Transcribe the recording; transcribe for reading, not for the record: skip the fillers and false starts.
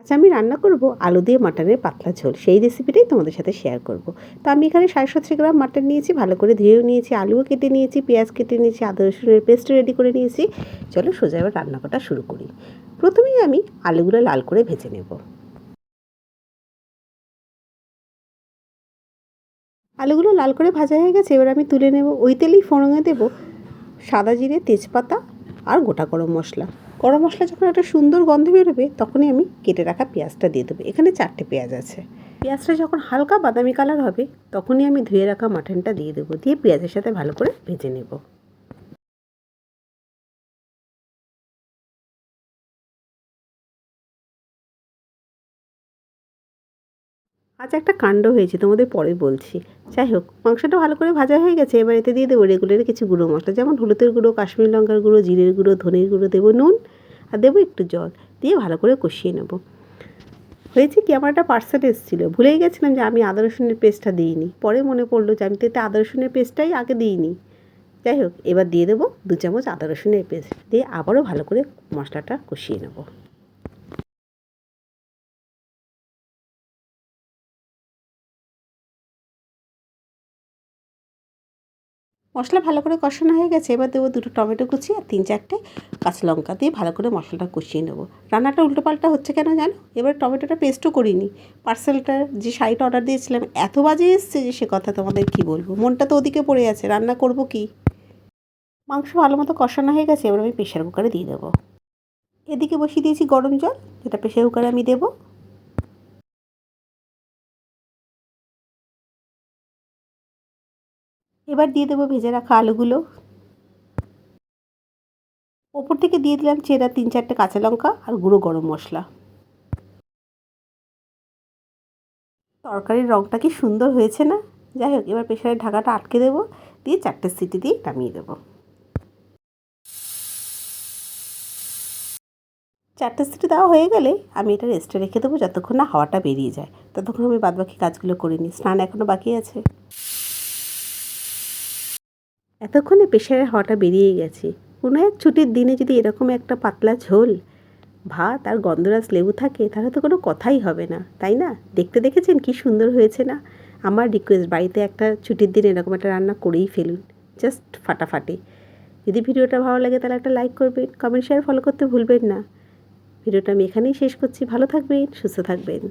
আজ আমি রান্না করব আলু দিয়ে মাটনের পাতলা ঝোল। সেই রেসিপিটাই তোমাদের সাথে শেয়ার করব। তো আমি এখানে 750 গ্রাম মাটন নিয়েছি, ভালো করে ধুয়েও নিয়েছি, আলুও কেটে নিয়েছি, পেঁয়াজ কেটে নিয়েছি, আদা রসুনের পেস্ট রেডি করে নিয়েছি। চলো সোজা এবার রান্না করা শুরু করি। প্রথমেই আমি আলুগুলো লাল করে ভেজে নেব। আলুগুলো লাল করে ভাজা হয়ে গেছে, এবার আমি তুলে নেব। ওই তেলেই ফোড়নে দেব সাদা জিরে, তেজপাতা আর গোটা গরম মশলা। গরম মশলা যখন একটা সুন্দর গন্ধ বেরোবে তখনই আমি কেটে রাখা পেঁয়াজটা দিয়ে দেবো। এখানে 4টে পেঁয়াজ আছে। পেঁয়াজটা যখন হালকা বাদামি কালার হবে তখনই আমি ধুয়ে রাখা মাটনটা দিয়ে দেবো, দিয়ে পেঁয়াজের সাথে ভালো করে ভেজে নেব। আজ একটা কাণ্ড হয়েছে, তোমাদের পরে বলছি। যাই হোক, মাংসটা ভালো করে ভাজা হয়ে গেছে, এবার এতে দিয়ে দেবো রেগুলার কিছু গুঁড়ো মশলা, যেমন হলুদের গুঁড়ো, কাশ্মীরি লঙ্কার গুঁড়ো, জিরের গুঁড়ো, ধনের গুঁড়ো, দেবো নুন আর দেবো একটু জল, দিয়ে ভালো করে কষিয়ে নেব। হয়েছে কি, আমার একটা পার্সেল এসেছিলো, ভুলেই গেছিলাম যে আমি আদা রসুনের পেস্টটা দিইনি। পরে মনে পড়লো যে আমি তো এতে আদা রসুনের পেস্টটাই আগে দিইনি। যাই হোক, এবার দিয়ে দেবো 2 চামচ আদা রসুনের পেস্ট, দিয়ে আবারও ভালো করে মশলাটা কষিয়ে নেব। মশলা ভালো করে কষানো হয়ে গেছে, এবার দেবো 2টো টমেটো কুচি আর 3-4টে কাঁচা লঙ্কা, দিয়ে ভালো করে মশলাটা কষিয়ে নেব। রান্নাটা উল্টোপাল্টা হচ্ছে কেন জানো? এবার টমেটোটা পেস্টও করিনি। পার্সেলটার যে শাড়িটা অর্ডার দিয়েছিলাম এত বাজে এসছে যে সে কথা তোমাদের কী বলবো। মনটা তো ওদিকে পড়ে আছে, রান্না করব কি। মাংস ভালো মতো কষানো হয়ে গেছে, এবার আমি প্রেশার কুকারে দিয়ে দেবো। এদিকে বসিয়ে দিয়েছি গরম জল, যেটা প্রেশার কুকারে আমি দেবো। এবার দিয়ে দেবো ভেজে রাখা আলুগুলো। ওপর থেকে দিয়ে দিলাম চেরা 3-4টে কাঁচা লঙ্কা আর গুঁড়ো গরম মশলা। তরকারির রঙটা কি সুন্দর হয়েছে না? যাই হোক, এবার প্রেশারের ঢাকাটা আটকে দেবো, দিয়ে 4টে সিটি দিয়ে নামিয়ে দেবো। 4টে সিটি দেওয়া হয়ে গেলে আমি এটা রেস্টে রেখে দেবো, যতক্ষণ না হাওয়াটা বেরিয়ে যায়। ততক্ষণ আমি বাদবাকি কাজগুলো করে নিই। স্নান এখনও বাকি আছে। এতক্ষণে প্রেশারের হাওয়াটা বেরিয়ে গেছে। কোনো এক ছুটির দিনে যদি এরকম একটা পাতলা ঝোল, ভাত আর গন্ধরাজ লেবু থাকে তাহলে তো কোনো কথাই হবে না, তাই না? দেখতে দেখেছেন কি সুন্দর হয়েছে না? আমার রিকোয়েস্ট, বাড়িতে একটা ছুটির দিন এরকম একটা রান্না করেই ফেলুন, জাস্ট ফাটাফাটি। যদি ভিডিওটা ভালো লাগে তাহলে একটা লাইক করবেন, কমেন্ট, শেয়ার, ফলো করতে ভুলবেন না। ভিডিওটা আমি এখানেই শেষ করছি। ভালো থাকবেন, সুস্থ থাকবেন।